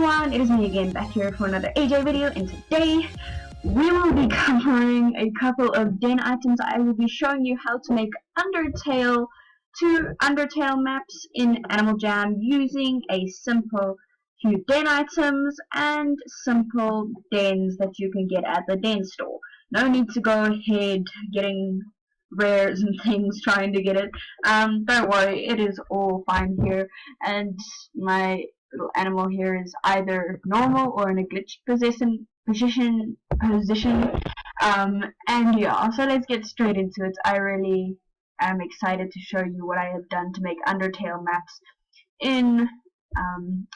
everyone, it is me again back here for another AJ video, and today we will be covering a couple of den items. I will be showing you how to make Undertale two Undertale maps in Animal Jam using a simple few den items and simple dens that you can get at the den store. No need to go ahead getting rares and things trying to get it. Don't worry, it is all fine here, and my little animal here is either normal or in a glitched position. And yeah, so let's get straight into it. I really am excited to show you what I have done to make Undertale maps in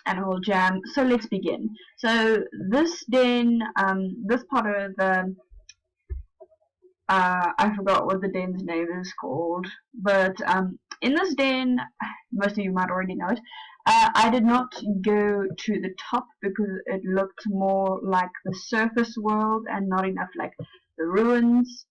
Animal Jam. So let's begin. So this den, this part of the I forgot what the den's name is called, but in this den, most of you might already know it, I did not go to the top because it looked more like the surface world and not enough like the ruins,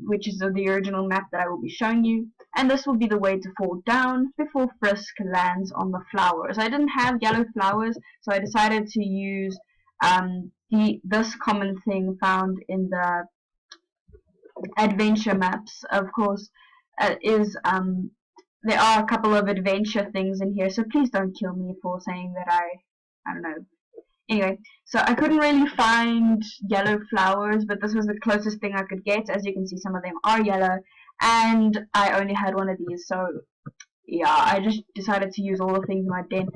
which is the original map that I will be showing you. And this will be the way to fall down before Frisk lands on the flowers. I didn't have yellow flowers, so I decided to use this common thing found in the adventure maps. Of course, there are a couple of adventure things in here, so please don't kill me for saying that I don't know. Anyway, so I couldn't really find yellow flowers, but this was the closest thing I could get. As you can see, some of them are yellow, and I only had one of these, so yeah, I just decided to use all the things in my den.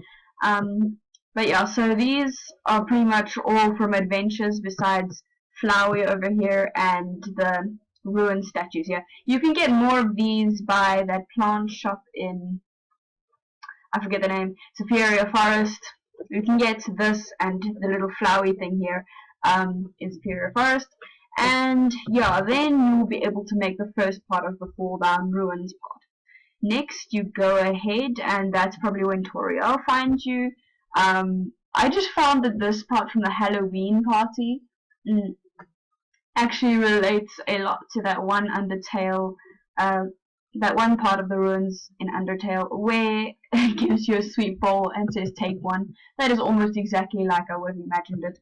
But yeah, so these are pretty much all from adventures besides Flowey over here and the ruined statues here. You can get more of these by that plant shop in, I forget the name, Superior Forest. You can get this and the little flowery thing here in Superior Forest. And yeah, then you will be able to make the first part of the fall down ruins part. Next, you go ahead, and that's probably when Toriel finds you. I just found that this part from the Halloween party actually relates a lot to that one Undertale, that one part of the ruins in Undertale where it gives you a sweet bowl and says take one. That is almost exactly like I would have imagined it.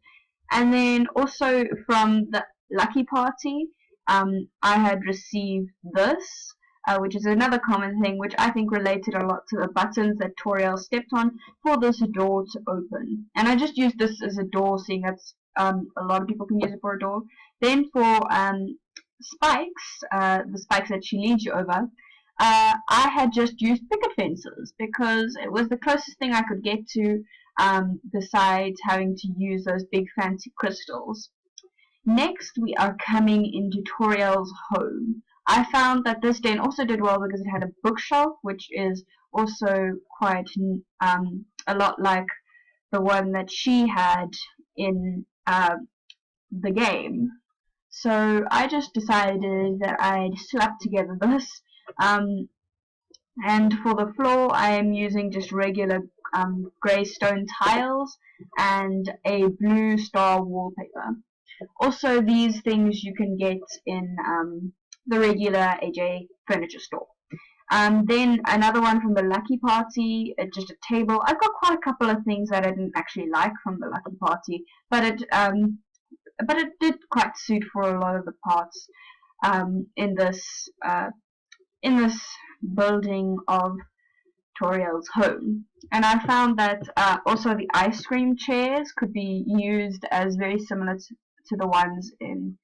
And then also from the Lucky Party, I had received this, which is another common thing, which I think related a lot to the buttons that Toriel stepped on for this door to open. And I just used this as a door, seeing that's a lot of people can use it for a door. Then for spikes, the spikes that she leads you over, I had just used picket fences because it was the closest thing I could get to besides having to use those big fancy crystals. Next, we are coming into Toriel's home. I found that this den also did well because it had a bookshelf, which is also quite a lot like the one that she had in the game. So I just decided that I'd slap together this, and for the floor I am using just regular grey stone tiles and a blue star wallpaper. Also, these things you can get in the regular AJ furniture store. Then another one from the Lucky Party, just a table. I've got quite a couple of things that I didn't actually like from the Lucky Party, but it did quite suit for a lot of the parts in this building of Toriel's home. And I found that also the ice cream chairs could be used as very similar to the ones in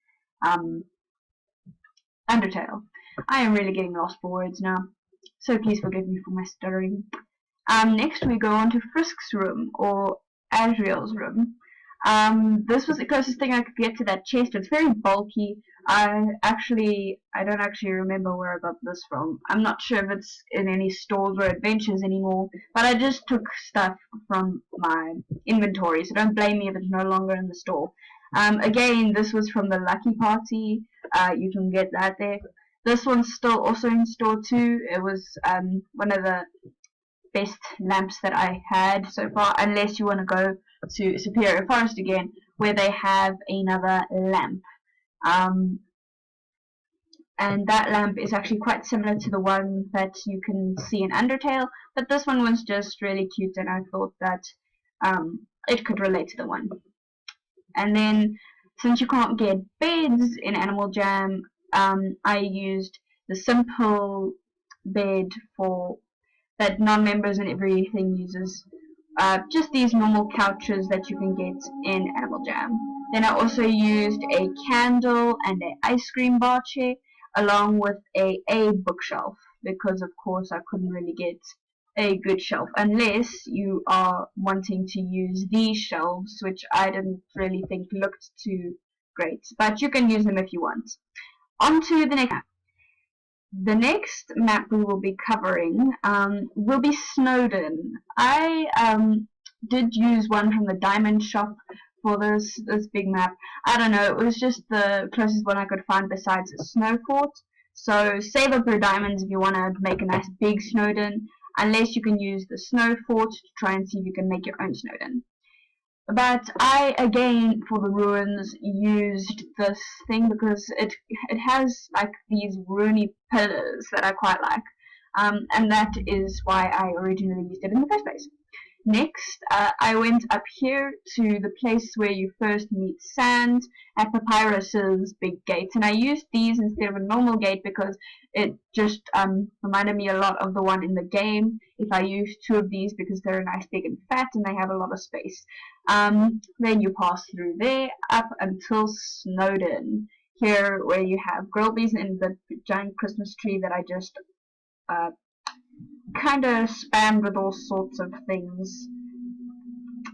Undertale. I am really getting lost for words now, so please forgive me for my stuttering. Next we go on to Frisk's room, or Asriel's room. This was the closest thing I could get to that chest. It's very bulky. I don't actually remember where I got this from. I'm not sure if it's in any stores or adventures anymore, but I just took stuff from my inventory, so don't blame me if it's no longer in the store. Again, this was from the Lucky Party. You can get that there. This one's still also in store too. It was one of the best lamps that I had so far, unless you want to go to Superior Forest again, where they have another lamp. And that lamp is actually quite similar to the one that you can see in Undertale, but this one was just really cute, and I thought that it could relate to the one. And then, since you can't get beds in Animal Jam, I used the simple bed for that non-members and everything uses. Just these normal couches that you can get in Animal Jam. Then I also used a candle and an ice cream bar chair along with a bookshelf, because of course I couldn't really get a good shelf unless you are wanting to use these shelves, which I didn't really think looked too great, but you can use them if you want. On to the next map. The next map we will be covering will be Snowdin. I did use one from the diamond shop for this big map. I don't know, it was just the closest one I could find besides a snow fort. So save up your diamonds if you want to make a nice big Snowdin, unless you can use the snow fort to try and see if you can make your own Snowdin. But I, again, for the ruins, used this thing because it has like these ruiny pillars that I quite like, and that is why I originally used it in the first place. Next, I went up here to the place where you first meet Sand at Papyrus's big gate, and I used these instead of a normal gate because it just reminded me a lot of the one in the game. If I use two of these because they're nice, big, and fat, and they have a lot of space. Then you pass through there up until Snowdin, here where you have Grillbees and the giant Christmas tree that I just kind of spammed with all sorts of things.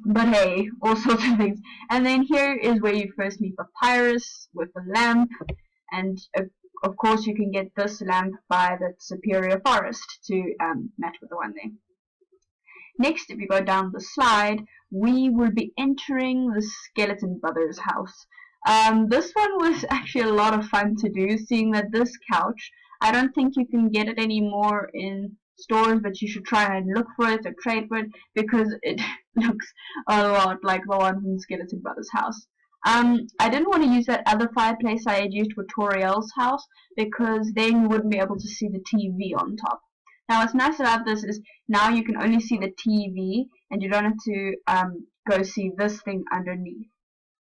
But hey, all sorts of things. And then here is where you first meet Papyrus with the lamp, and of course you can get this lamp by the Superior Forest to match with the one there. Next, if you go down the slide, we will be entering the Skeleton Brothers house. This one was actually a lot of fun to do, seeing that this couch, I don't think you can get it anymore in stores, but you should try and look for it or trade for it because it looks a lot like the one from Skeleton Brothers house. I didn't want to use that other fireplace I had used for Toriel's house because then you wouldn't be able to see the TV on top. Now what's nice about this is now you can only see the TV and you don't have to go see this thing underneath.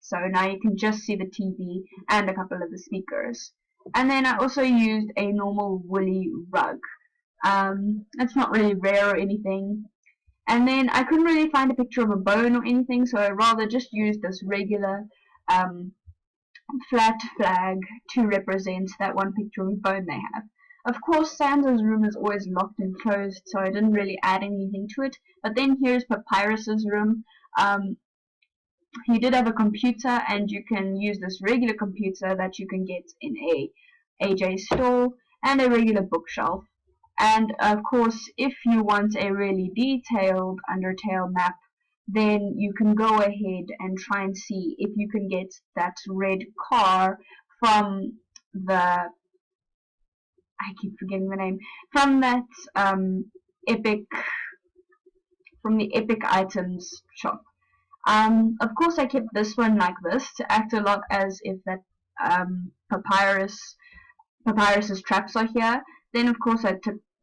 So now you can just see the TV and a couple of the speakers. And then I also used a normal woolly rug. It's not really rare or anything. And then I couldn't really find a picture of a bone or anything, so I rather just used this regular flat flag to represent that one picture of a bone they have. Of course, Sandra's room is always locked and closed, so I didn't really add anything to it. But then here's Papyrus's room. He did have a computer, and you can use this regular computer that you can get in a AJ store, and a regular bookshelf. And of course, if you want a really detailed Undertale map, then you can go ahead and try and see if you can get that red car from the, I keep forgetting the name, from that from the epic items shop. Of course, I kept this one like this to act a lot as if that Papyrus's traps are here. Then of course I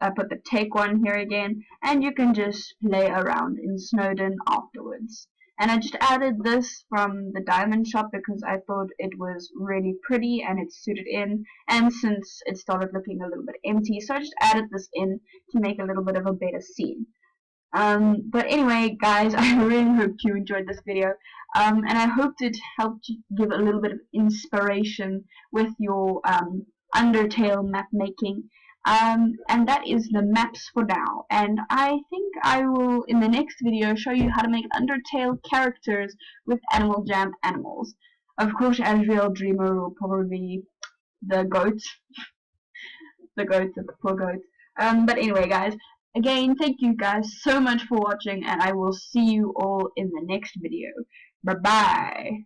put the take one here again, and you can just play around in Snowdin afterwards. And I just added this from the diamond shop because I thought it was really pretty and it suited in, and since it started looking a little bit empty, so I just added this in to make a little bit of a better scene. But anyway, guys, I really hope you enjoyed this video, and I hoped it helped you give a little bit of inspiration with your Undertale map making. And that is the maps for now, and I think I will in the next video show you how to make Undertale characters with Animal Jam animals. Of course, Azrael Dreamer will probably be the goat. The poor goat. But anyway, guys, again, thank you guys so much for watching, and I will see you all in the next video. Bye bye.